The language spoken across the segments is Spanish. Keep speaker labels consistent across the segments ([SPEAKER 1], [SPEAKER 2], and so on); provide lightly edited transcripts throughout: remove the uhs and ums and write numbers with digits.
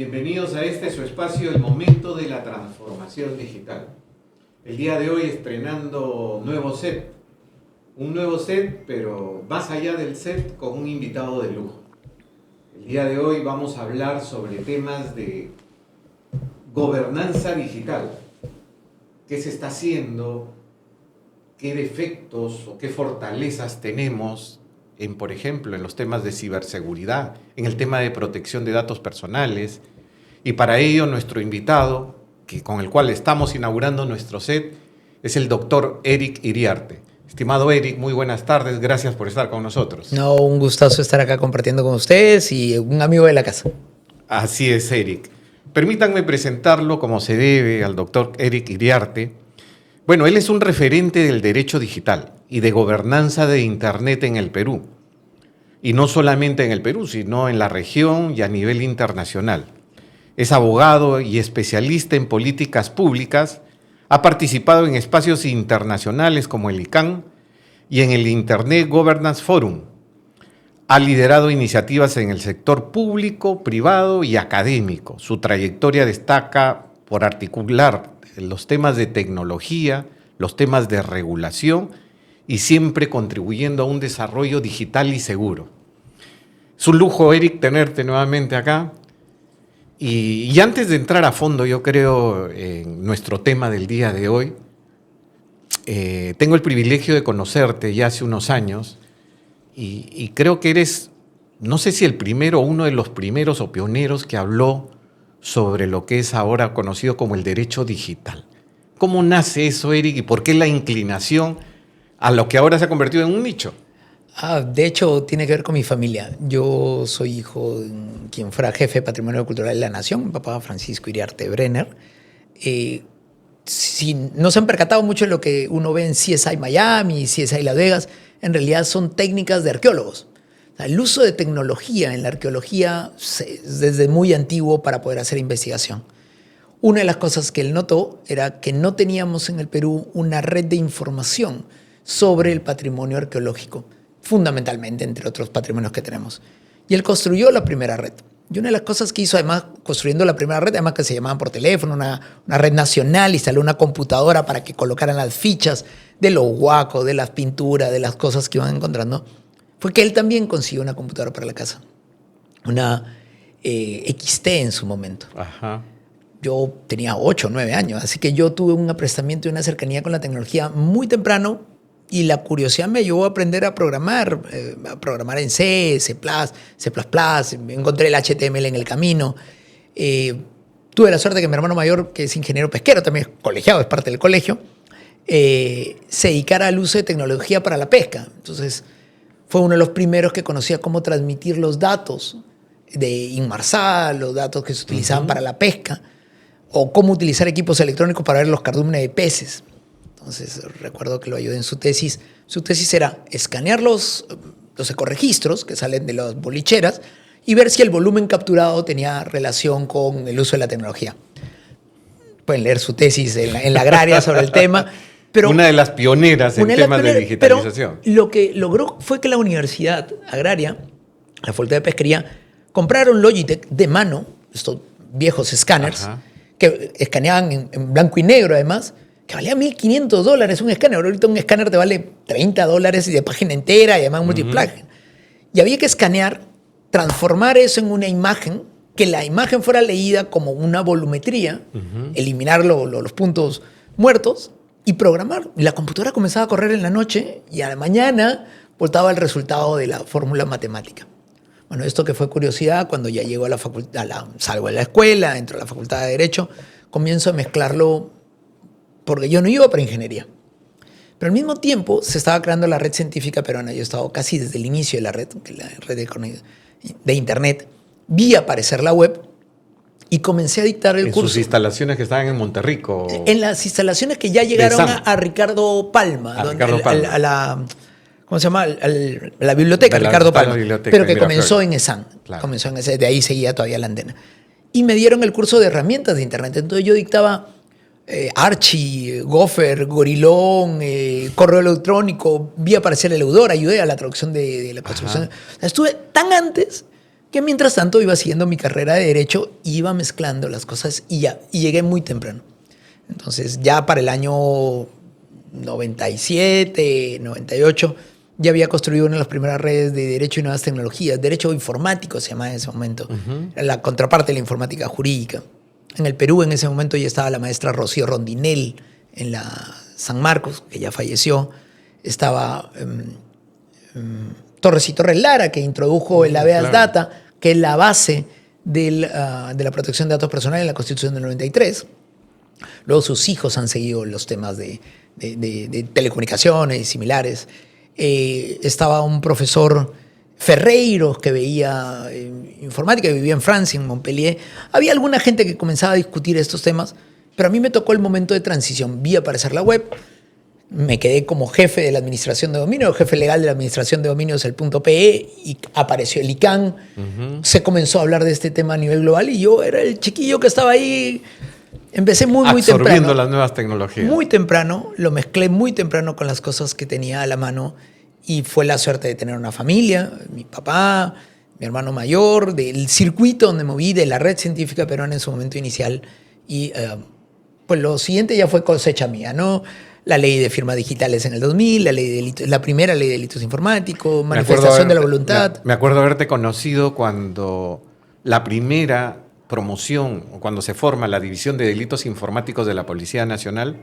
[SPEAKER 1] Bienvenidos a este su espacio, el momento de la transformación digital. El día de hoy estrenando nuevo set. Un nuevo set, pero más allá del set, con un invitado de lujo. El día de hoy vamos a hablar sobre temas de gobernanza digital. ¿Qué se está haciendo? ¿Qué defectos o qué fortalezas tenemos en, por ejemplo, en los temas de ciberseguridad, en el tema de protección de datos personales? Y para ello nuestro invitado, con el cual estamos inaugurando nuestro set, es el doctor Eric Iriarte. Estimado Eric, muy buenas tardes, gracias por estar con nosotros.
[SPEAKER 2] No, un gustazo estar acá compartiendo con ustedes y un amigo de la casa.
[SPEAKER 1] Así es, Eric. Permítanme presentarlo como se debe al doctor Eric Iriarte. Bueno, él es un referente del derecho digital y de gobernanza de Internet en el Perú. Y no solamente en el Perú, sino en la región y a nivel internacional. Es abogado y especialista en políticas públicas. Ha participado en espacios internacionales como el ICANN y en el Internet Governance Forum. Ha liderado iniciativas en el sector público, privado y académico. Su trayectoria destaca por articular los temas de tecnología, los temas de regulación y siempre contribuyendo a un desarrollo digital y seguro. Es un lujo, Eric, tenerte nuevamente acá. Y antes de entrar a fondo, yo creo, en nuestro tema del día de hoy, tengo el privilegio de conocerte ya hace unos años y creo que eres, no sé si el primero o uno de los primeros o pioneros que habló sobre lo que es ahora conocido como el derecho digital. ¿Cómo nace eso, Eric, y por qué la inclinación a lo que ahora se ha convertido en un nicho?
[SPEAKER 2] De hecho, tiene que ver con mi familia. Yo soy hijo de quien fuera jefe de Patrimonio Cultural de la Nación, mi papá Francisco Iriarte Brenner. Si no se han percatado mucho de lo que uno ve en CSI Miami, CSI Las Vegas, en realidad son técnicas de arqueólogos. O sea, el uso de tecnología en la arqueología es desde muy antiguo para poder hacer investigación. Una de las cosas que él notó era que no teníamos en el Perú una red de información sobre el patrimonio arqueológico, fundamentalmente entre otros patrimonios que tenemos. Y él construyó la primera red. Y una de las cosas que hizo, además, construyendo la primera red, además que se llamaban por teléfono, una red nacional, instaló una computadora para que colocaran las fichas de los huacos, de las pinturas, de las cosas que iban encontrando, fue que él también consiguió una computadora para la casa. Una XT en su momento.
[SPEAKER 1] Ajá.
[SPEAKER 2] Yo tenía 8 o 9 años, así que yo tuve un aprestamiento y una cercanía con la tecnología muy temprano y la curiosidad me llevó a aprender a programar en C, C++, C++, encontré el HTML en el camino. Tuve la suerte que mi hermano mayor, que es ingeniero pesquero, también es colegiado, es parte del colegio, se dedicara al uso de tecnología para la pesca. Entonces fue uno de los primeros que conocía cómo transmitir los datos de Inmarsat, los datos que se utilizaban para la pesca, o cómo utilizar equipos electrónicos para ver los cardúmenes de peces. Entonces recuerdo que lo ayudé en su tesis. Su tesis era escanear los ecoregistros que salen de las bolicheras y ver si el volumen capturado tenía relación con el uso de la tecnología. Pueden leer su tesis en la agraria sobre el tema. Pero
[SPEAKER 1] una de las pioneras en temas de digitalización.
[SPEAKER 2] Pero lo que logró fue que la Universidad Agraria, la Facultad de Pesquería, compraron Logitech de mano, estos viejos escáneres, que escaneaban en blanco y negro además, que valía $1.500 un escáner. Ahorita un escáner te vale $30 y de página entera y además multiplagen. Y había que escanear, transformar eso en una imagen, que la imagen fuera leída como una volumetría, eliminar los puntos muertos y programar. Y la computadora comenzaba a correr en la noche y a la mañana voltaba el resultado de la fórmula matemática. Bueno, esto que fue curiosidad, cuando ya llego a la facultad, salgo de la escuela, entro a la facultad de Derecho, comienzo a mezclarlo porque yo no iba para ingeniería. Pero al mismo tiempo se estaba creando la red científica peruana. Yo he estado casi desde el inicio de la red de Internet. Vi aparecer la web y comencé a dictar el curso.
[SPEAKER 1] En sus instalaciones que estaban en Monterrico.
[SPEAKER 2] En las instalaciones que ya llegaron a Ricardo Palma. A la... ¿Cómo se llama? La biblioteca, Ricardo Palma. Pero que comenzó en ESAN.
[SPEAKER 1] Claro.
[SPEAKER 2] Comenzó en ese, de ahí seguía todavía la antena. Y me dieron el curso de herramientas de Internet. Entonces yo dictaba Archie, Gopher, Gorilón, correo electrónico, vi aparecer el Eudor, ayudé a la traducción de la construcción. O sea, estuve tan antes que mientras tanto iba siguiendo mi carrera de Derecho, iba mezclando las cosas y llegué muy temprano. Entonces ya para el año 97, 98, ya había construido una de las primeras redes de Derecho y Nuevas Tecnologías. Derecho informático se llamaba en ese momento. Era la contraparte de la informática jurídica. En el Perú en ese momento ya estaba la maestra Rocío Rondinel en la San Marcos, que ya falleció. Estaba Torres y Torres Lara, que introdujo el habeas data, que es la base de la protección de datos personales en la Constitución del 93. Luego sus hijos han seguido los temas de telecomunicaciones y similares. Estaba un profesor Ferreiros que veía informática, que vivía en Francia, en Montpellier. Había alguna gente que comenzaba a discutir estos temas, pero a mí me tocó el momento de transición. Vi aparecer la web, me quedé como jefe de la administración de dominio, jefe legal de la administración de dominios, el .pe, y apareció el ICANN. Se comenzó a hablar de este tema a nivel global y yo era el chiquillo que estaba ahí. Empecé muy temprano.
[SPEAKER 1] Absorbiendo las nuevas tecnologías.
[SPEAKER 2] Muy temprano, lo mezclé muy temprano con las cosas que tenía a la mano y fue la suerte de tener una familia, mi papá, mi hermano mayor, del circuito donde me moví, de la red científica peruana en su momento inicial. Y pues lo siguiente ya fue cosecha mía, ¿no? La ley de firmas digitales en el 2000, la primera ley de delitos informáticos, manifestación de la voluntad.
[SPEAKER 1] Me acuerdo haberte conocido cuando la primera promoción, o cuando se forma la División de Delitos Informáticos de la Policía Nacional,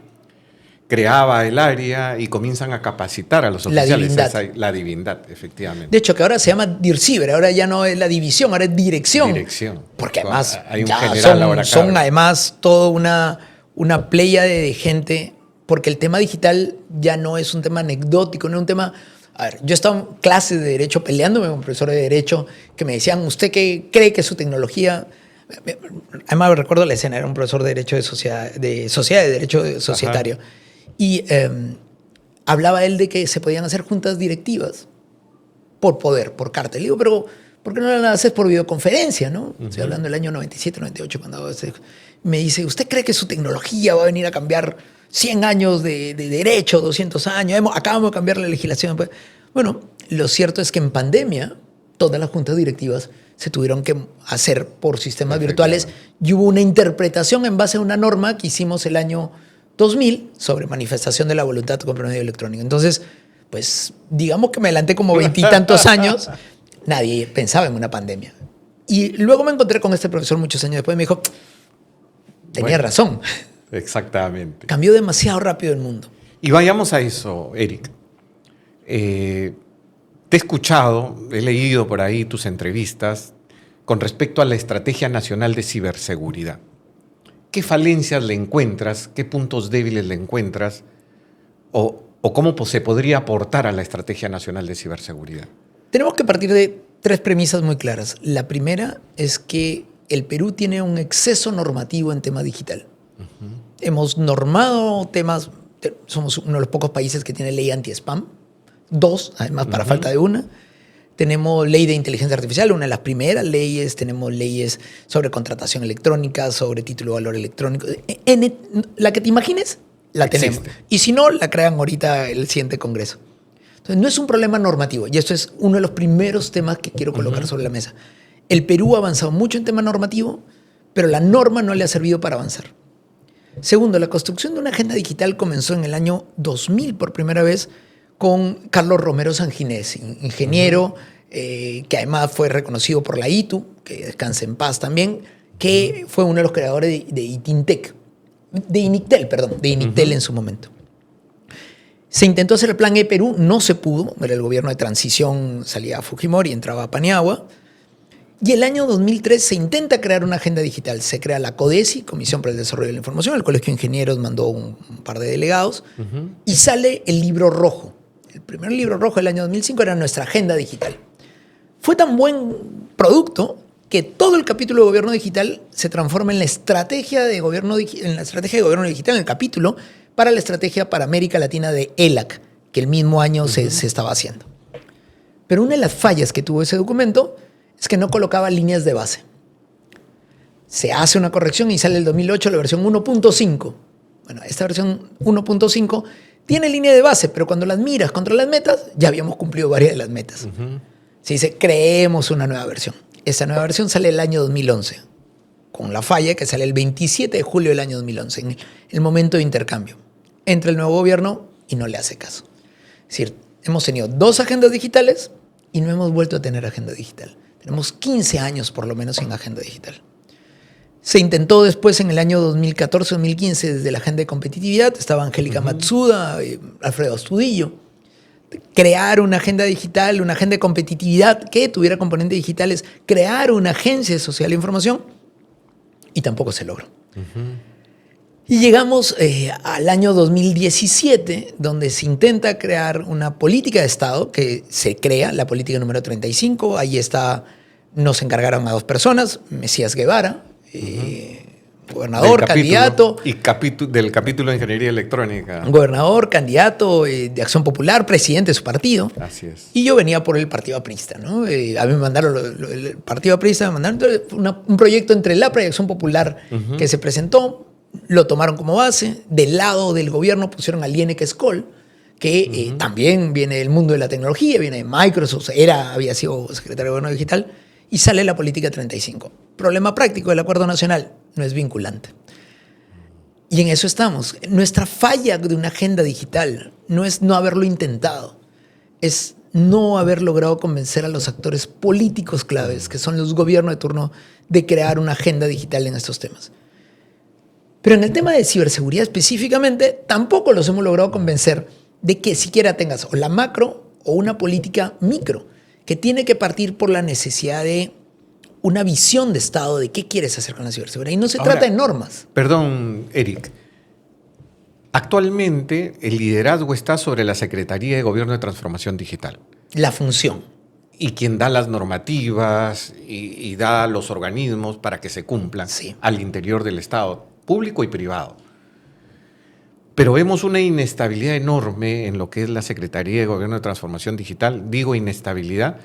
[SPEAKER 1] creaba el área y comienzan a capacitar a los oficiales. La divindad, efectivamente.
[SPEAKER 2] De hecho, que ahora se llama DIRCIBER, ahora ya no es la división, ahora es dirección.
[SPEAKER 1] Dirección.
[SPEAKER 2] Porque además
[SPEAKER 1] hay un general ahora
[SPEAKER 2] son además toda una pléyade de gente, porque el tema digital ya no es un tema anecdótico, no es un tema... A ver, yo estaba en clases de Derecho peleándome con profesores de Derecho que me decían, ¿usted qué cree que su tecnología...? Además recuerdo la escena, era un profesor de Derecho de Sociedad de Derecho Societario. Ajá. Y hablaba él de que se podían hacer juntas directivas por poder, por carta. Le digo, pero ¿por qué no las haces por videoconferencia, no? Estoy hablando del año 97, 98, cuando hago ese... Me dice, ¿usted cree que su tecnología va a venir a cambiar 100 años de derecho, 200 años? Acabamos de cambiar la legislación. Bueno, lo cierto es que en pandemia todas las juntas directivas se tuvieron que hacer por sistemas virtuales y hubo una interpretación en base a una norma que hicimos el año 2000 sobre manifestación de la voluntad con medio electrónico. Entonces, pues digamos que me adelanté como 20 y tantos años. Nadie pensaba en una pandemia. Y luego me encontré con este profesor muchos años después y me dijo, tenía razón.
[SPEAKER 1] Exactamente.
[SPEAKER 2] Cambió demasiado rápido el mundo.
[SPEAKER 1] Y vayamos a eso, Eric. Te he escuchado, he leído por ahí tus entrevistas con respecto a la Estrategia Nacional de Ciberseguridad. ¿Qué falencias le encuentras? ¿Qué puntos débiles le encuentras? ¿O cómo se podría aportar a la Estrategia Nacional de Ciberseguridad?
[SPEAKER 2] Tenemos que partir de 3 premisas muy claras. La primera es que el Perú tiene un exceso normativo en tema digital. Hemos normado temas, somos uno de los pocos países que tiene ley anti-spam. 2, además, para falta de una. Tenemos ley de inteligencia artificial, una de las primeras leyes. Tenemos leyes sobre contratación electrónica, sobre título de valor electrónico. La que te imagines, la tenemos. Y si no, la crean ahorita el siguiente Congreso. Entonces, no es un problema normativo. Y esto es uno de los primeros temas que quiero colocar sobre la mesa. El Perú ha avanzado mucho en tema normativo, pero la norma no le ha servido para avanzar. Segundo, la construcción de una agenda digital comenzó en el año 2000 por primera vez con Carlos Romero Sanginés, ingeniero que además fue reconocido por la ITU, que descanse en paz también, que fue uno de los creadores de ITINTEC, de Inictel en su momento. Se intentó hacer el plan E-Perú, no se pudo, era el gobierno de transición, salía Fujimori, entraba Paniagua. Y el año 2003 se intenta crear una agenda digital. Se crea la CODESI, Comisión para el Desarrollo de la Información. El Colegio de Ingenieros mandó un par de delegados. Y sale el libro rojo. El primer libro rojo del año 2005 era nuestra agenda digital. Fue tan buen producto que todo el capítulo de gobierno digital se transforma en la estrategia de gobierno digital, en el capítulo para la estrategia para América Latina de ELAC, que el mismo año se estaba haciendo. Pero una de las fallas que tuvo ese documento es que no colocaba líneas de base. Se hace una corrección y sale el 2008 la versión 1.5. Bueno, esta versión 1.5 tiene línea de base, pero cuando las miras contra las metas, ya habíamos cumplido varias de las metas. Se dice, creemos una nueva versión. Esta nueva versión sale el año 2011, con la falla que sale el 27 de julio del año 2011, en el momento de intercambio. Entra el nuevo gobierno y no le hace caso. Es decir, hemos tenido 2 agendas digitales y no hemos vuelto a tener agenda digital. Tenemos 15 años por lo menos sin agenda digital. Se intentó después en el año 2014-2015 desde la agenda de competitividad, estaba Angélica Matsuda, Alfredo Astudillo, crear una agenda digital, una agenda de competitividad que tuviera componentes digitales, crear una agencia social de información y tampoco se logró. Y llegamos al año 2017, donde se intenta crear una política de Estado, que se crea, la política número 35. Ahí está, nos encargaron a 2 personas, Mesías Guevara, gobernador, candidato.
[SPEAKER 1] Y del capítulo de Ingeniería Electrónica.
[SPEAKER 2] Gobernador, candidato de Acción Popular, presidente de su partido.
[SPEAKER 1] Así es.
[SPEAKER 2] Y yo venía por el Partido Aprista, ¿no? A mí me mandaron, el Partido Aprista me mandaron un proyecto entre el APRA y Acción Popular que se presentó. Lo tomaron como base. Del lado del gobierno pusieron a Liene Escol, que también viene del mundo de la tecnología, viene de Microsoft, había sido secretario de Gobierno Digital, y sale la política 35. Problema práctico del Acuerdo Nacional, no es vinculante. Y en eso estamos. Nuestra falla de una agenda digital no es no haberlo intentado, es no haber logrado convencer a los actores políticos claves, que son los gobiernos de turno, de crear una agenda digital en estos temas. Pero en el tema de ciberseguridad específicamente, tampoco los hemos logrado convencer de que siquiera tengas o la macro o una política micro, que tiene que partir por la necesidad de una visión de Estado de qué quieres hacer con la ciberseguridad. Y no se trata de normas.
[SPEAKER 1] Perdón, Eric. Actualmente el liderazgo está sobre la Secretaría de Gobierno de Transformación Digital.
[SPEAKER 2] La función.
[SPEAKER 1] Y quien da las normativas y da los organismos para que se cumplan al interior del Estado, público y privado. Pero vemos una inestabilidad enorme en lo que es la Secretaría de Gobierno de Transformación Digital. Digo inestabilidad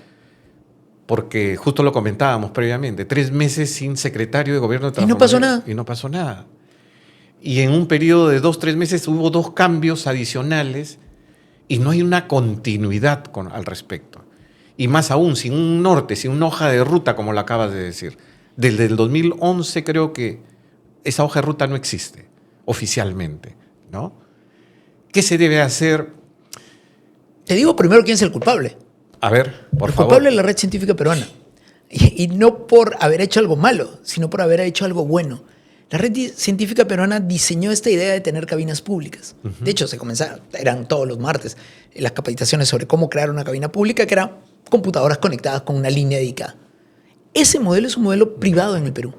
[SPEAKER 1] porque justo lo comentábamos previamente, 3 meses sin secretario de Gobierno de Transformación.
[SPEAKER 2] Y no pasó nada.
[SPEAKER 1] Y en un periodo de 2-3 meses hubo 2 cambios adicionales y no hay una continuidad al respecto. Y más aún, sin un norte, sin una hoja de ruta, como lo acabas de decir. Desde el 2011 creo que esa hoja de ruta no existe oficialmente, ¿no? ¿Qué se debe hacer?
[SPEAKER 2] Te digo primero quién es el culpable.
[SPEAKER 1] A ver, por favor.
[SPEAKER 2] El culpable es la Red Científica Peruana. Y no por haber hecho algo malo, sino por haber hecho algo bueno. La Red Científica Peruana diseñó esta idea de tener cabinas públicas. De hecho, eran todos los martes las capacitaciones sobre cómo crear una cabina pública, que eran computadoras conectadas con una línea dedicada. Ese modelo es un modelo privado en el Perú.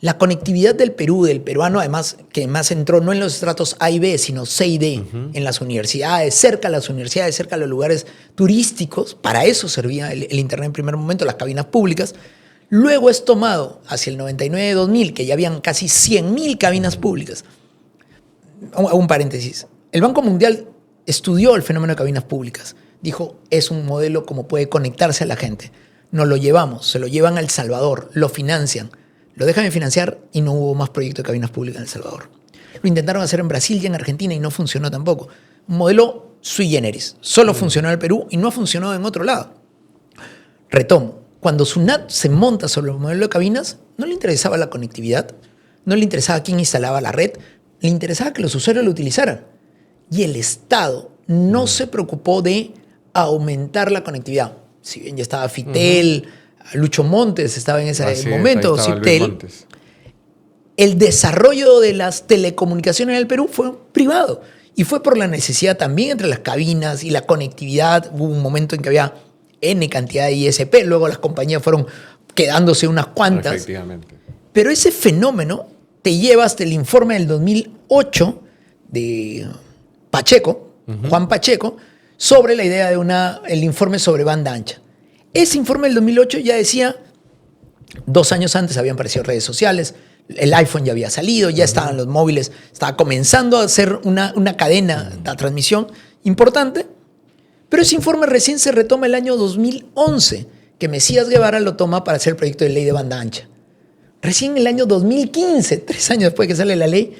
[SPEAKER 2] La conectividad del Perú, del peruano, además, que más entró no en los estratos A y B, sino C y D, en las universidades, cerca a las universidades, cerca a los lugares turísticos. Para eso servía el Internet en primer momento, las cabinas públicas. Luego es tomado hacia el 99-2000, que ya habían casi 100.000 cabinas públicas. Hago un paréntesis. El Banco Mundial estudió el fenómeno de cabinas públicas. Dijo, es un modelo como puede conectarse a la gente. Nos lo llevamos, se lo llevan a El Salvador, lo financian. Lo dejan de financiar y no hubo más proyectos de cabinas públicas en El Salvador. Lo intentaron hacer en Brasil y en Argentina y no funcionó tampoco. Un modelo sui generis. Solo funcionó en el Perú y no ha funcionado en otro lado. Retomo. Cuando SUNAT se monta sobre el modelo de cabinas, no le interesaba la conectividad, no le interesaba quién instalaba la red, le interesaba que los usuarios lo utilizaran. Y el Estado no se preocupó de aumentar la conectividad. Si bien ya estaba Fitel, Lucho Montes estaba en ese momento, Ciptel. El desarrollo de las telecomunicaciones en el Perú fue privado. Y fue por la necesidad también entre las cabinas y la conectividad. Hubo un momento en que había N cantidad de ISP, luego las compañías fueron quedándose unas cuantas.
[SPEAKER 1] Efectivamente.
[SPEAKER 2] Pero ese fenómeno te lleva hasta el informe del 2008 de Pacheco, Juan Pacheco, sobre la idea de el informe sobre banda ancha. Ese informe del 2008 ya decía, 2 años antes habían aparecido redes sociales, el iPhone ya había salido, ya estaban los móviles, estaba comenzando a hacer una cadena de transmisión importante. Pero ese informe recién se retoma el año 2011, que Mesías Guevara lo toma para hacer el proyecto de ley de banda ancha. Recién en el año 2015, 3 años después de que sale la ley,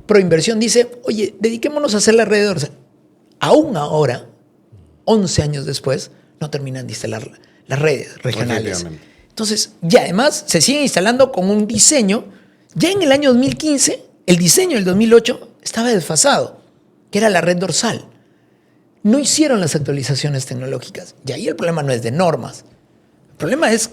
[SPEAKER 2] Proinversión dice, oye, dediquémonos a hacer la red de Orsa. Aún ahora, 11 años después, no terminan de instalar las redes regionales. Entonces, y además se siguen instalando con un diseño. Ya en el año 2015, el diseño del 2008 estaba desfasado, que era la red dorsal. No hicieron las actualizaciones tecnológicas. Y ahí el problema no es de normas. El problema es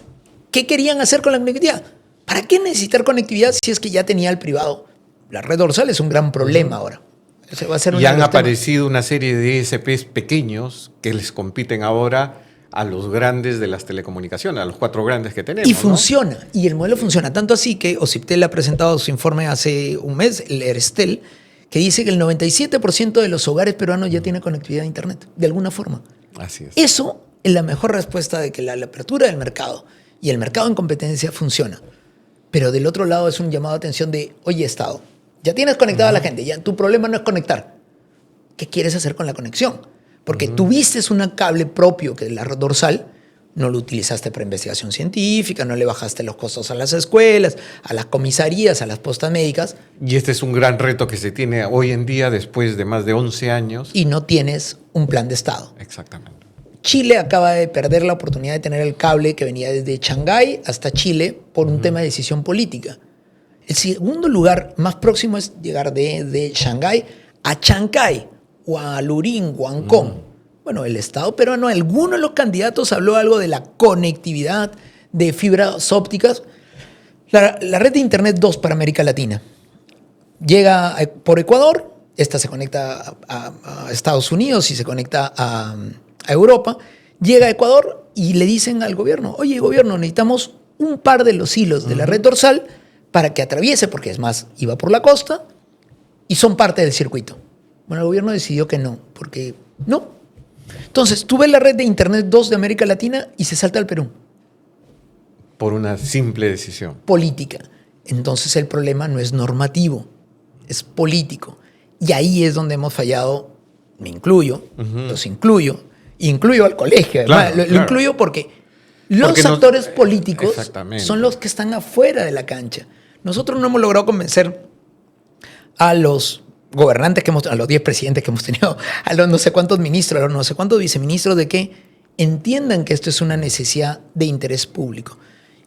[SPEAKER 2] qué querían hacer con la conectividad. ¿Para qué necesitar conectividad si es que ya tenía el privado? La red dorsal es un gran problema ahora. Ese va a ser
[SPEAKER 1] y han aparecido una serie de ISPs pequeños que les compiten ahora a los grandes de las telecomunicaciones, a los 4 grandes que tenemos.
[SPEAKER 2] Y funciona, ¿no? Y el modelo funciona. Tanto así que OCIPTEL ha presentado su informe hace un mes, el ERSTEL, que dice que el 97% de los hogares peruanos ya tiene conectividad a Internet, de alguna forma.
[SPEAKER 1] Así es.
[SPEAKER 2] Eso es la mejor respuesta de que la apertura del mercado y el mercado en competencia funciona. Pero del otro lado es un llamado de atención de, oye, Estado, ya tienes conectada a la gente, ya tu problema no es conectar. ¿Qué quieres hacer con la conexión? Porque tuviste un cable propio, que es la red dorsal, no lo utilizaste para investigación científica, no le bajaste los costos a las escuelas, a las comisarías, a las postas médicas.
[SPEAKER 1] Y este es un gran reto que se tiene hoy en día después de más de 11 años.
[SPEAKER 2] Y no tienes un plan de Estado.
[SPEAKER 1] Exactamente.
[SPEAKER 2] Chile acaba de perder la oportunidad de tener el cable que venía desde Shanghái hasta Chile por un tema de decisión política. El segundo lugar más próximo es llegar de Shanghái a Chancay o a Lurín, Huancón. Bueno, el Estado peruano, alguno de los candidatos habló algo de la conectividad, de fibras ópticas. La red de Internet 2 para América Latina llega por Ecuador, esta se conecta a Estados Unidos y se conecta a Europa, llega a Ecuador y le dicen al gobierno, oye, gobierno, necesitamos un par de los hilos de la red dorsal para que atraviese, porque es más, iba por la costa y son parte del circuito. Bueno, el gobierno decidió que no, porque no. Entonces, tú ves la red de Internet 2 de América Latina y se salta al Perú.
[SPEAKER 1] Por una simple decisión.
[SPEAKER 2] Política. Entonces, el problema no es normativo, es político. Y ahí es donde hemos fallado, me incluyo, los incluyo al colegio. Además,
[SPEAKER 1] Claro,
[SPEAKER 2] lo incluyo porque los actores políticos son los que están afuera de la cancha. Nosotros no hemos logrado convencer a los gobernantes a los 10 presidentes que hemos tenido, a los no sé cuántos ministros, a los no sé cuántos viceministros, de que entiendan que esto es una necesidad de interés público.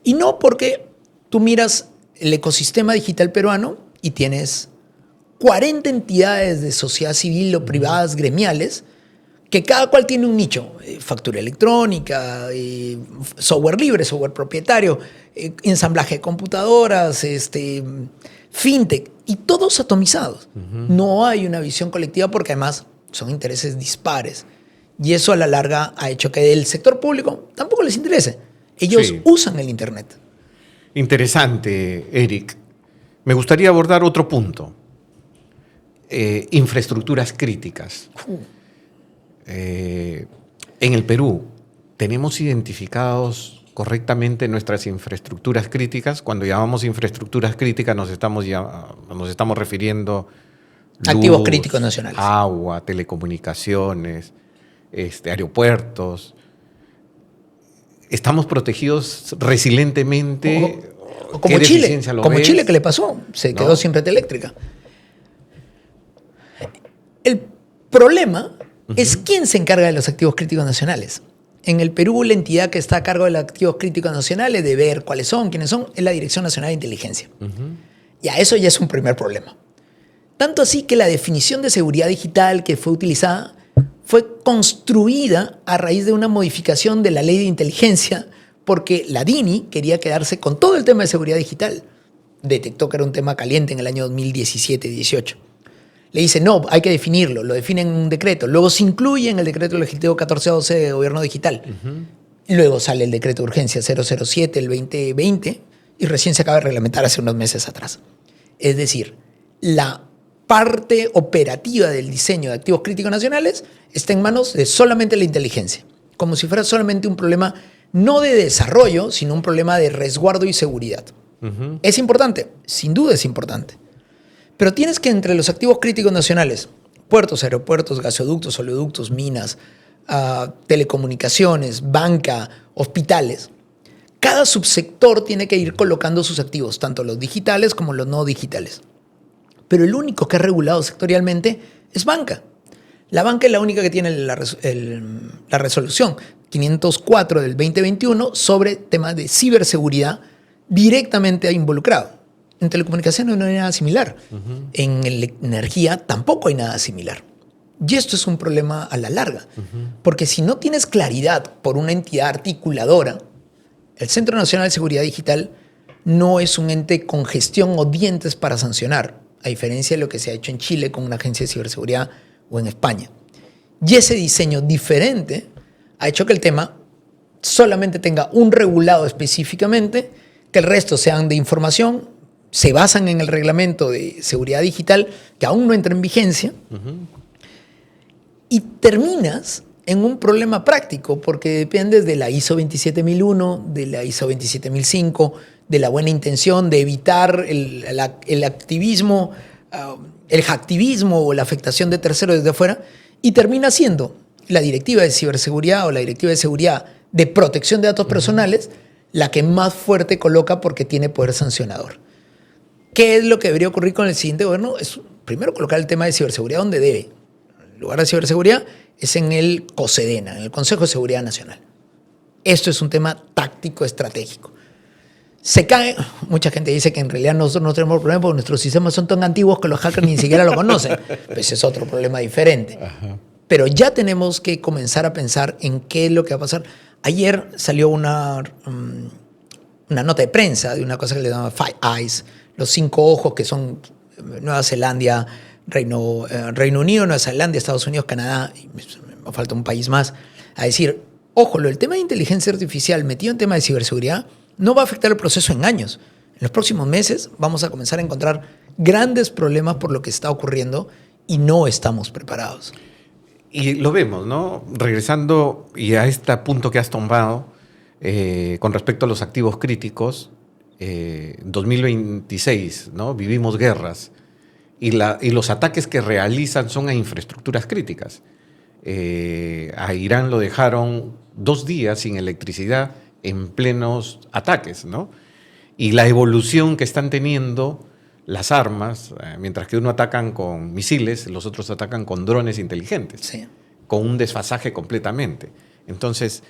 [SPEAKER 2] Y no porque tú miras el ecosistema digital peruano y tienes 40 entidades de sociedad civil o privadas gremiales que cada cual tiene un nicho. Factura electrónica, software libre, software propietario, ensamblaje de computadoras, fintech, y todos atomizados. No hay una visión colectiva porque además son intereses dispares. Y eso a la larga ha hecho que el sector público tampoco les interese. Ellos usan el Internet.
[SPEAKER 1] Interesante, Eric. Me gustaría abordar otro punto. Infraestructuras críticas. En el Perú, ¿tenemos identificados correctamente nuestras infraestructuras críticas? Cuando llamamos infraestructuras críticas nos estamos refiriendo a
[SPEAKER 2] activos críticos nacionales.
[SPEAKER 1] Agua, telecomunicaciones, aeropuertos. ¿Estamos protegidos resilientemente?
[SPEAKER 2] O como Chile, que le pasó, se quedó sin red eléctrica. El problema es quién se encarga de los activos críticos nacionales. En el Perú, la entidad que está a cargo de los activos críticos nacionales, de ver cuáles son, quiénes son, es la Dirección Nacional de Inteligencia. Ya, eso ya es un primer problema. Tanto así que la definición de seguridad digital que fue utilizada fue construida a raíz de una modificación de la ley de inteligencia, porque la DINI quería quedarse con todo el tema de seguridad digital. Detectó que era un tema caliente en el año 2017-18. Le dice, no, hay que definirlo, lo define en un decreto. Luego se incluye en el decreto legislativo 1412 de gobierno digital. Luego sale el decreto de urgencia 007, el 2020, y recién se acaba de reglamentar hace unos meses atrás. Es decir, la parte operativa del diseño de activos críticos nacionales está en manos de solamente la inteligencia, como si fuera solamente un problema no de desarrollo, sino un problema de resguardo y seguridad. ¿Es importante? Sin duda es importante. Pero tienes que entre los activos críticos nacionales, puertos, aeropuertos, gasoductos, oleoductos, minas, telecomunicaciones, banca, hospitales, cada subsector tiene que ir colocando sus activos, tanto los digitales como los no digitales. Pero el único que es regulado sectorialmente es banca. La banca es la única que tiene la resolución. 504 del 2021 sobre temas de ciberseguridad directamente involucrado. En telecomunicaciones no hay nada similar. En energía tampoco hay nada similar. Y esto es un problema a la larga. Porque si no tienes claridad por una entidad articuladora, el Centro Nacional de Seguridad Digital no es un ente con gestión o dientes para sancionar, a diferencia de lo que se ha hecho en Chile con una agencia de ciberseguridad o en España. Y ese diseño diferente ha hecho que el tema solamente tenga un regulado específicamente, que el resto sean de información, se basan en el reglamento de seguridad digital, que aún no entra en vigencia, y terminas en un problema práctico, porque dependes de la ISO 27001, de la ISO 27005, de la buena intención de evitar el activismo, el hacktivismo o la afectación de terceros desde afuera, y termina siendo la directiva de ciberseguridad o la directiva de seguridad de protección de datos personales la que más fuerte coloca porque tiene poder sancionador. ¿Qué es lo que debería ocurrir con el siguiente gobierno? Es primero colocar el tema de ciberseguridad donde debe. El lugar de ciberseguridad es en el COSEDENA, en el Consejo de Seguridad Nacional. Esto es un tema táctico estratégico. Se cae, mucha gente dice que en realidad nosotros no tenemos problema porque nuestros sistemas son tan antiguos que los hackers ni siquiera lo conocen. Pues es otro problema diferente. Ajá. Pero ya tenemos que comenzar a pensar en qué es lo que va a pasar. Ayer salió una nota de prensa de una cosa que le llaman Five Eyes, los 5 ojos que son Nueva Zelanda, Reino Unido, Nueva Zelanda, Estados Unidos, Canadá, y me falta un país más, a decir, ojo, el tema de inteligencia artificial metido en tema de ciberseguridad no va a afectar el proceso en años. En los próximos meses vamos a comenzar a encontrar grandes problemas por lo que está ocurriendo y no estamos preparados.
[SPEAKER 1] Y lo vemos, ¿no? Regresando y a este punto que has tomado con respecto a los activos críticos, 2026, ¿no? Vivimos guerras y los ataques que realizan son a infraestructuras críticas. A Irán lo dejaron 2 días sin electricidad en plenos ataques, ¿no? Y la evolución que están teniendo las armas, mientras que uno atacan con misiles, los otros atacan con drones inteligentes, sí, con un desfasaje completamente. Entonces,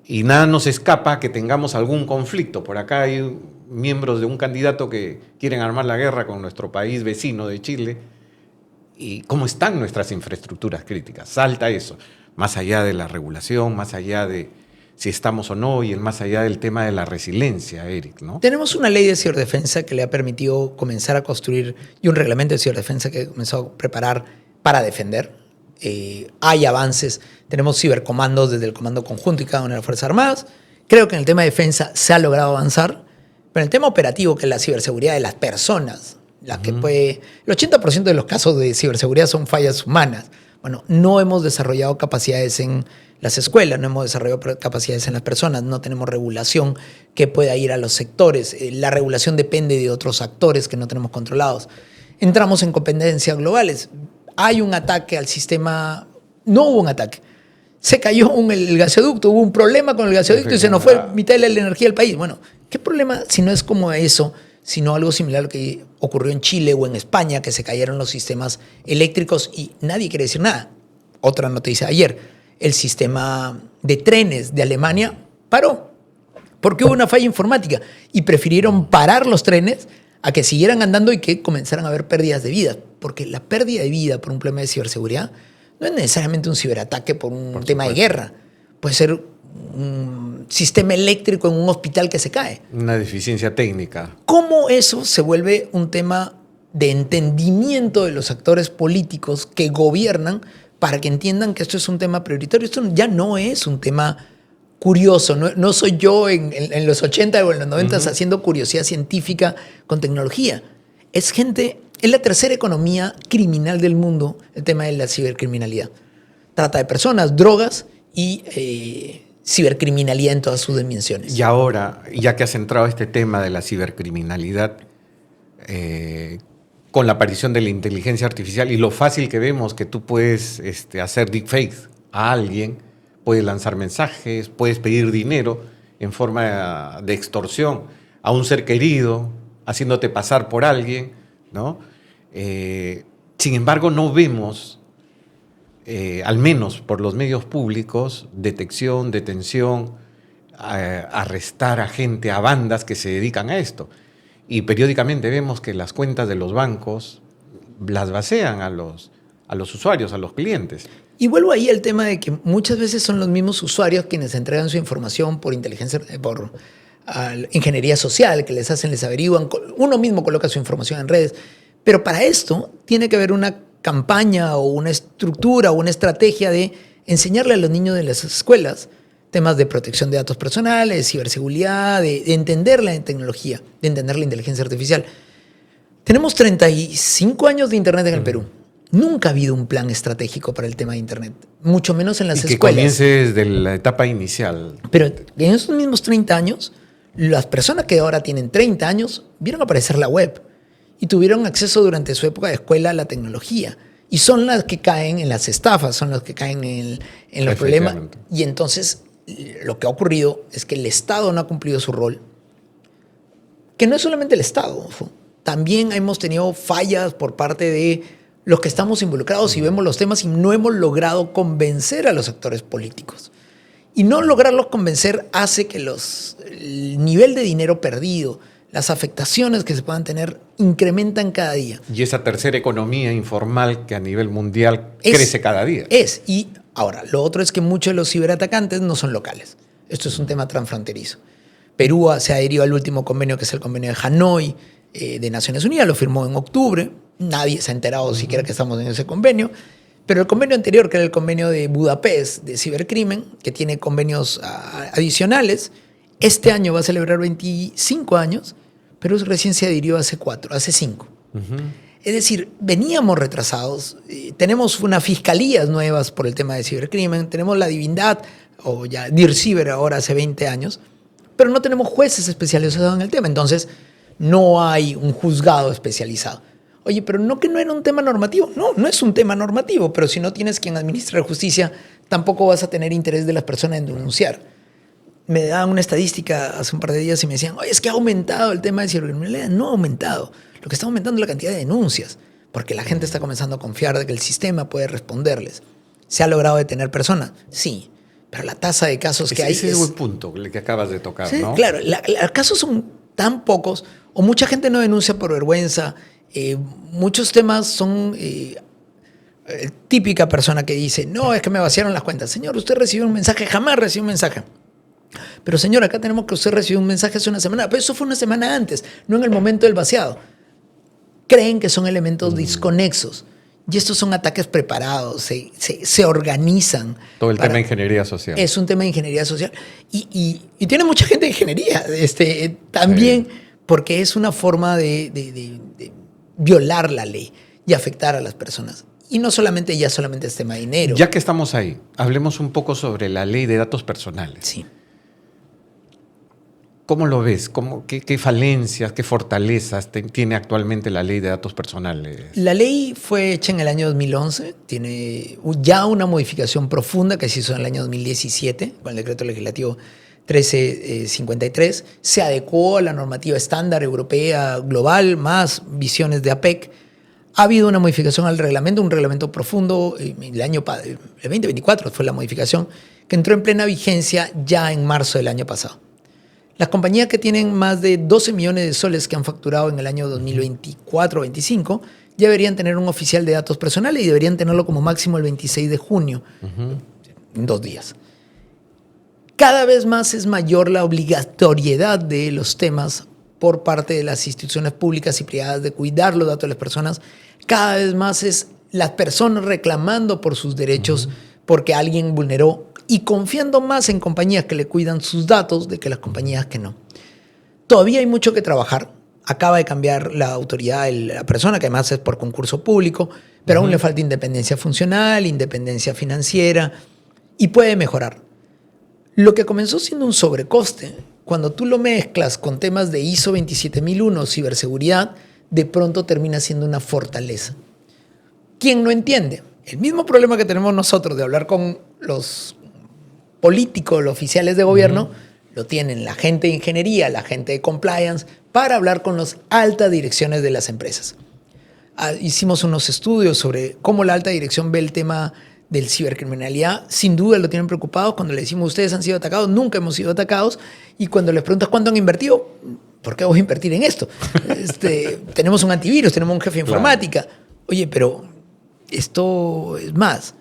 [SPEAKER 1] y nada nos escapa que tengamos algún conflicto. Por acá hay miembros de un candidato que quieren armar la guerra con nuestro país vecino de Chile. ¿Y cómo están nuestras infraestructuras críticas? Salta eso, más allá de la regulación, más allá de si estamos o no, y el más allá del tema de la resiliencia, Eric, ¿no?
[SPEAKER 2] Tenemos una ley de ciberdefensa que le ha permitido comenzar a construir y un reglamento de ciberdefensa que comenzó a preparar para defender. Hay avances, tenemos cibercomandos desde el Comando Conjunto y cada una de las Fuerzas Armadas. Creo que en el tema de defensa se ha logrado avanzar, pero en el tema operativo, que es la ciberseguridad de las personas, la que puede, el 80% de los casos de ciberseguridad son fallas humanas. Bueno, no hemos desarrollado capacidades en las escuelas, no hemos desarrollado capacidades en las personas, no tenemos regulación que pueda ir a los sectores. La regulación depende de otros actores que no tenemos controlados. Entramos en competencias globales. Hay un ataque al sistema, no hubo un ataque. Se cayó el gasoducto, hubo un problema con el gasoducto y se nos fue mitad de la energía del país. Bueno, ¿qué problema si no es como eso, sino algo similar a lo que ocurrió en Chile o en España, que se cayeron los sistemas eléctricos y nadie quiere decir nada? Otra noticia ayer, el sistema de trenes de Alemania paró porque hubo una falla informática y prefirieron parar los trenes a que siguieran andando y que comenzaran a haber pérdidas de vida, porque la pérdida de vida por un problema de ciberseguridad no es necesariamente un ciberataque por un tema de guerra, puede ser un sistema eléctrico en un hospital que se cae.
[SPEAKER 1] Una deficiencia técnica.
[SPEAKER 2] ¿Cómo eso se vuelve un tema de entendimiento de los actores políticos que gobiernan para que entiendan que esto es un tema prioritario? Esto ya no es un tema curioso, no soy yo en los 80 o en los 90 haciendo curiosidad científica con tecnología. Es la tercera economía criminal del mundo, el tema de la cibercriminalidad. Trata de personas, drogas y cibercriminalidad en todas sus dimensiones.
[SPEAKER 1] Y ahora, ya que has entrado a este tema de la cibercriminalidad, con la aparición de la inteligencia artificial y lo fácil que vemos que tú puedes hacer deepfakes a alguien, puedes lanzar mensajes, puedes pedir dinero en forma de extorsión a un ser querido, haciéndote pasar por alguien, ¿no? Sin embargo, no vemos al menos por los medios públicos, detección, detención, arrestar a gente, a bandas que se dedican a esto. Y periódicamente vemos que las cuentas de los bancos las vacían a los usuarios, a los clientes.
[SPEAKER 2] Y vuelvo ahí al tema de que muchas veces son los mismos usuarios quienes entregan su información por ingeniería social, que les averiguan. Uno mismo coloca su información en redes. Pero para esto tiene que haber una campaña o una estructura o una estrategia de enseñarle a los niños de las escuelas temas de protección de datos personales, ciberseguridad, de entender la tecnología, de entender la inteligencia artificial. Tenemos 35 años de Internet en el Perú. Nunca ha habido un plan estratégico para el tema de Internet, mucho menos en las escuelas.
[SPEAKER 1] Que comience desde la etapa inicial.
[SPEAKER 2] Pero en esos mismos 30 años, las personas que ahora tienen 30 años vieron aparecer la web y tuvieron acceso durante su época de escuela a la tecnología. Y son las que caen en las estafas, son las que caen en los problemas. Y entonces lo que ha ocurrido es que el Estado no ha cumplido su rol. Que no es solamente el Estado. También hemos tenido fallas por parte de los que estamos involucrados y vemos los temas y no hemos logrado convencer a los actores políticos. Y no lograrlos convencer hace que el nivel de dinero perdido, las afectaciones que se puedan tener, incrementan cada día.
[SPEAKER 1] Y esa tercera economía informal que a nivel mundial crece cada día.
[SPEAKER 2] Y ahora, lo otro es que muchos de los ciberatacantes no son locales. Esto es un tema transfronterizo. Perú se adhirió al último convenio, que es el convenio de Hanoi, de Naciones Unidas, lo firmó en octubre. Nadie se ha enterado siquiera que estamos en ese convenio. Pero el convenio anterior, que era el convenio de Budapest de cibercrimen, que tiene convenios adicionales, este año va a celebrar 25 años, pero recién se adhirió hace 5. Es decir, veníamos retrasados. Tenemos unas fiscalías nuevas por el tema de cibercrimen. Tenemos la Divindad, o ya DIRCIBER ahora hace 20 años, pero no tenemos jueces especializados en el tema. Entonces, no hay un juzgado especializado. Oye, pero no que no era un tema normativo. No es un tema normativo, pero si no tienes quien administre la justicia, tampoco vas a tener interés de las personas en denunciar. Me daban una estadística hace un par de días y me decían, oye, es que ha aumentado el tema de cibercriminalidad. No ha aumentado. Lo que está aumentando es la cantidad de denuncias, porque la gente está comenzando a confiar de que el sistema puede responderles. ¿Se ha logrado detener personas? Sí, pero la tasa de casos que hay
[SPEAKER 1] ese es el punto que acabas de tocar,
[SPEAKER 2] sí,
[SPEAKER 1] ¿no?
[SPEAKER 2] Claro, los casos son tan pocos, o mucha gente no denuncia por vergüenza. Muchos temas son típica persona que dice, no, es que me vaciaron las cuentas. Señor, usted recibió un mensaje, jamás recibió un mensaje. Pero señor, acá tenemos que usted recibió un mensaje hace una semana. Pero eso fue una semana antes, no en el momento del vaciado. Creen que son elementos desconexos. Y estos son ataques preparados, se organizan.
[SPEAKER 1] Todo el tema de ingeniería social.
[SPEAKER 2] Es un tema de ingeniería social. Y tiene mucha gente de ingeniería también, sí, porque es una forma de violar la ley y afectar a las personas. Y no solamente es tema de dinero.
[SPEAKER 1] Ya que estamos ahí, hablemos un poco sobre la ley de datos personales.
[SPEAKER 2] Sí.
[SPEAKER 1] ¿Cómo lo ves? ¿Qué falencias, qué fortalezas tiene actualmente la ley de datos personales?
[SPEAKER 2] La ley fue hecha en el año 2011. Tiene ya una modificación profunda que se hizo en el año 2017 con el decreto legislativo 1353. Se adecuó a la normativa estándar europea global, más visiones de APEC. Ha habido una modificación al reglamento, un reglamento profundo. El 2024 fue la modificación que entró en plena vigencia ya en marzo del año pasado. Las compañías que tienen más de 12 millones de soles que han facturado en el año 2024-25 ya deberían tener un oficial de datos personales y deberían tenerlo como máximo el 26 de junio, en 2 días. Cada vez más es mayor la obligatoriedad de los temas por parte de las instituciones públicas y privadas de cuidar los datos de las personas. Cada vez más es las personas reclamando por sus derechos porque alguien vulneró y confiando más en compañías que le cuidan sus datos de que las compañías que no. Todavía hay mucho que trabajar. Acaba de cambiar la autoridad, la persona, que además es por concurso público, pero aún le falta independencia funcional, independencia financiera, y puede mejorar. Lo que comenzó siendo un sobrecoste, cuando tú lo mezclas con temas de ISO 27001, ciberseguridad, de pronto termina siendo una fortaleza. ¿Quién no entiende? El mismo problema que tenemos nosotros de hablar con los políticos, los oficiales de gobierno, lo tienen la gente de ingeniería, la gente de compliance, para hablar con las altas direcciones de las empresas. Hicimos unos estudios sobre cómo la alta dirección ve el tema del cibercriminalidad, sin duda lo tienen preocupados. Cuando le decimos ustedes han sido atacados, nunca hemos sido atacados. Y cuando les preguntas cuánto han invertido, ¿por qué vamos a invertir en esto? Tenemos un antivirus, tenemos un jefe de informática. Oye, pero esto es más.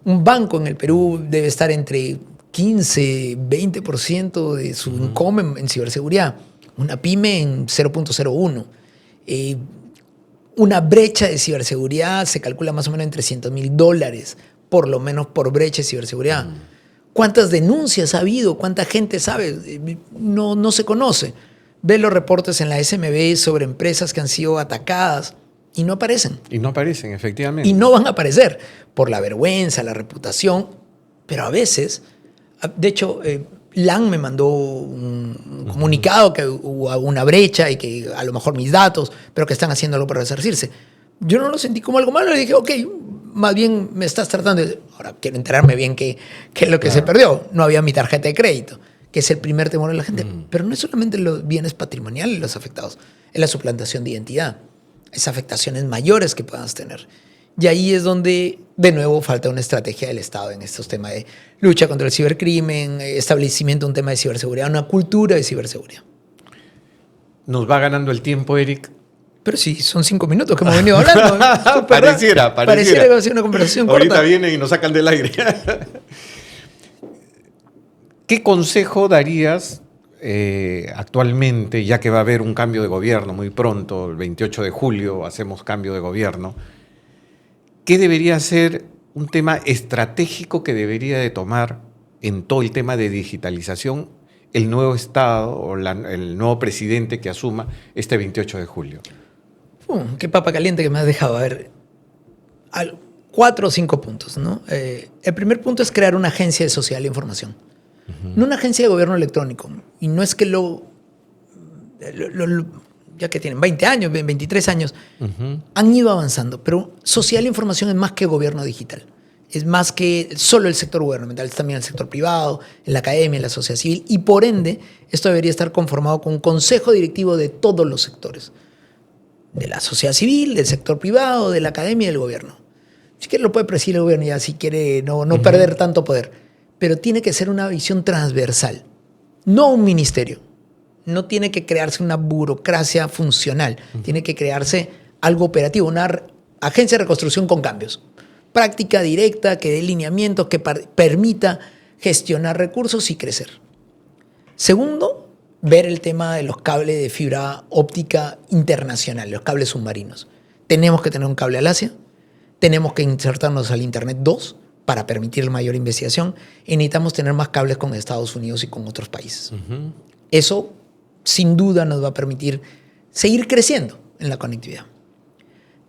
[SPEAKER 2] Un banco en el Perú debe estar entre 15, 20% de su income en ciberseguridad. Una pyme en 0.01. Una brecha de ciberseguridad se calcula más o menos en $300,000, por lo menos por brecha de ciberseguridad. ¿Cuántas denuncias ha habido? ¿Cuánta gente sabe? No se conoce. Ve los reportes en la SMB sobre empresas que han sido atacadas y no aparecen.
[SPEAKER 1] Y no aparecen, efectivamente.
[SPEAKER 2] Y no van a aparecer por la vergüenza, la reputación, pero a veces, de hecho, LAN me mandó un comunicado que hubo una brecha y que a lo mejor mis datos, pero que están haciendo algo para resarcirse. Yo no lo sentí como algo malo, le dije, ok, más bien me estás tratando de... Ahora quiero enterarme bien qué es lo que se perdió. No había mi tarjeta de crédito, que es el primer temor de la gente. Pero no es solamente los bienes patrimoniales los afectados, es la suplantación de identidad, es afectaciones mayores que puedas tener. Y ahí es donde, de nuevo, falta una estrategia del Estado en estos temas de lucha contra el cibercrimen, establecimiento de un tema de ciberseguridad, una cultura de ciberseguridad.
[SPEAKER 1] Nos va ganando el tiempo, Eric.
[SPEAKER 2] Pero sí, son 5 minutos que hemos venido hablando.
[SPEAKER 1] Pareciera
[SPEAKER 2] que va a ser una conversación corta.
[SPEAKER 1] Ahorita vienen y nos sacan del aire. ¿Qué consejo darías actualmente, ya que va a haber un cambio de gobierno muy pronto, el 28 de julio hacemos cambio de gobierno? ¿Qué debería ser un tema estratégico que debería de tomar en todo el tema de digitalización el nuevo Estado o el nuevo presidente que asuma este 28 de julio?
[SPEAKER 2] Qué papa caliente que me has dejado. A ver, 4 o 5 puntos, ¿no? El primer punto es crear una agencia de social e información. No una agencia de gobierno electrónico. Y no es que ya que tienen 20 años, 23 años, han ido avanzando. Pero social e información es más que gobierno digital. Es más que solo el sector gubernamental, es también el sector privado, en la academia, en la sociedad civil. Y por ende, esto debería estar conformado con un consejo directivo de todos los sectores. De la sociedad civil, del sector privado, de la academia y del gobierno. Si quiere lo puede presidir el gobierno ya, si quiere no perder tanto poder. Pero tiene que ser una visión transversal, no un ministerio. No tiene que crearse una burocracia funcional. Tiene que crearse algo operativo, una agencia de reconstrucción con cambios. Práctica directa, que dé lineamientos, que permita gestionar recursos y crecer. Segundo, ver el tema de los cables de fibra óptica internacional, los cables submarinos. Tenemos que tener un cable al Asia, tenemos que insertarnos al Internet 2 para permitir mayor investigación y necesitamos tener más cables con Estados Unidos y con otros países. Eso, sin duda, nos va a permitir seguir creciendo en la conectividad.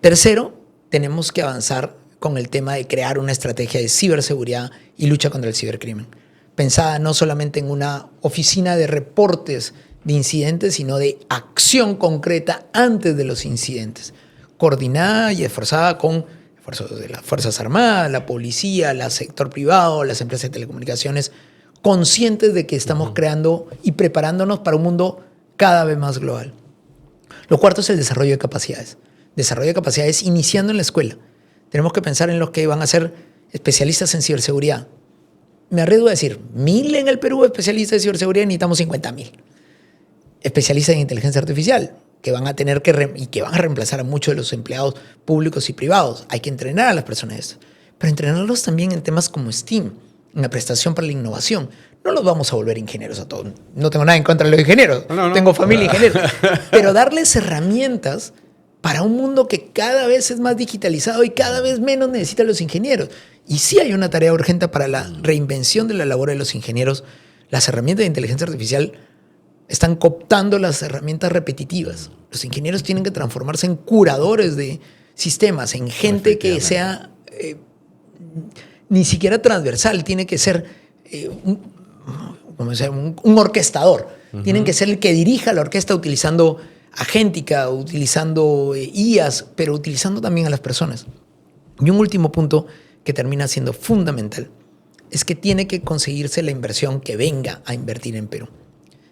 [SPEAKER 2] Tercero, tenemos que avanzar con el tema de crear una estrategia de ciberseguridad y lucha contra el cibercrimen. Pensada no solamente en una oficina de reportes de incidentes, sino de acción concreta antes de los incidentes, coordinada y esforzada con esfuerzos de las Fuerzas Armadas, la policía, el sector privado, las empresas de telecomunicaciones, conscientes de que estamos creando y preparándonos para un mundo cada vez más global. Lo cuarto es el desarrollo de capacidades. Desarrollo de capacidades iniciando en la escuela. Tenemos que pensar en los que van a ser especialistas en ciberseguridad. Me arriesgo a decir, 1,000 en el Perú especialistas de ciberseguridad, necesitamos 50,000. Especialistas en inteligencia artificial, que van a tener que van a reemplazar a muchos de los empleados públicos y privados. Hay que entrenar a las personas. Pero entrenarlos también en temas como STEAM, en la prestación para la innovación. No los vamos a volver ingenieros a todos. No tengo nada en contra de los ingenieros. No. Tengo familia ingeniera. Pero darles herramientas para un mundo que cada vez es más digitalizado y cada vez menos necesita a los ingenieros. Y sí hay una tarea urgente para la reinvención de la labor de los ingenieros. Las herramientas de inteligencia artificial están cooptando las herramientas repetitivas. Los ingenieros tienen que transformarse en curadores de sistemas, en gente que sea ni siquiera transversal, tiene que ser un orquestador. Tienen que ser el que dirija la orquesta utilizando agéntica, utilizando IAs, pero utilizando también a las personas. Y un último punto que termina siendo fundamental es que tiene que conseguirse la inversión que venga a invertir en Perú.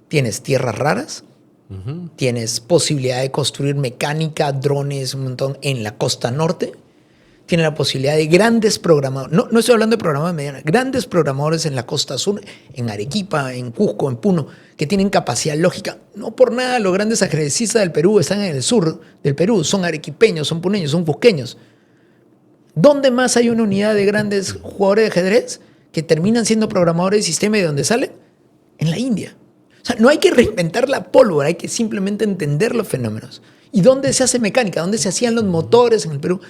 [SPEAKER 2] Tienes tierras raras, tienes posibilidad de construir mecánica, drones, un montón en la costa norte, tiene la posibilidad de grandes programadores, no estoy hablando de programadores medianos, grandes programadores en la costa sur, en Arequipa, en Cusco, en Puno, que tienen capacidad lógica. No por nada los grandes ajedrecistas del Perú están en el sur del Perú, son arequipeños, son puneños, son cusqueños. ¿Dónde más hay una unidad de grandes jugadores de ajedrez que terminan siendo programadores de sistema y de dónde salen? En la India. O sea, no hay que reinventar la pólvora, hay que simplemente entender los fenómenos. ¿Y dónde se hace mecánica? ¿Dónde se hacían los motores en el Perú?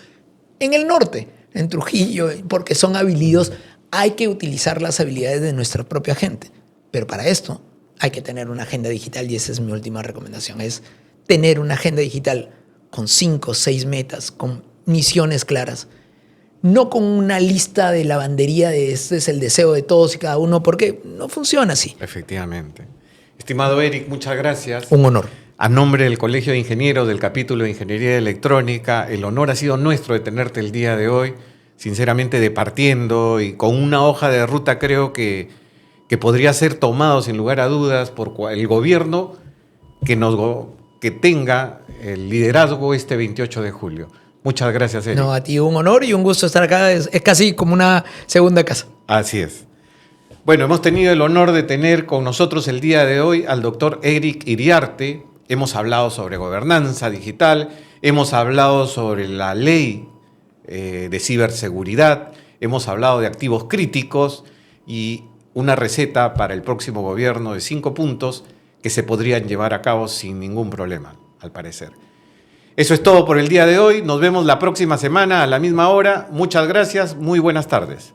[SPEAKER 2] En el norte, en Trujillo, porque son habilidosos. Hay que utilizar las habilidades de nuestra propia gente. Pero para esto hay que tener una agenda digital y esa es mi última recomendación. Es tener una agenda digital con 5 o 6 metas, con misiones claras. No con una lista de lavandería de este es el deseo de todos y cada uno, porque no funciona así.
[SPEAKER 1] Efectivamente. Estimado Eric, muchas gracias.
[SPEAKER 2] Un honor.
[SPEAKER 1] A nombre del Colegio de Ingenieros del capítulo de Ingeniería Electrónica, el honor ha sido nuestro de tenerte el día de hoy, sinceramente departiendo y con una hoja de ruta creo que podría ser tomado sin lugar a dudas por el gobierno que tenga el liderazgo este 28 de julio. Muchas gracias, Eric.
[SPEAKER 2] No, a ti un honor y un gusto estar acá. Es casi como una segunda casa.
[SPEAKER 1] Así es. Bueno, hemos tenido el honor de tener con nosotros el día de hoy al doctor Eric Iriarte. Hemos hablado sobre gobernanza digital, hemos hablado sobre la ley de ciberseguridad, hemos hablado de activos críticos y una receta para el próximo gobierno de 5 puntos que se podrían llevar a cabo sin ningún problema, al parecer. Eso es todo por el día de hoy. Nos vemos la próxima semana a la misma hora. Muchas gracias. Muy buenas tardes.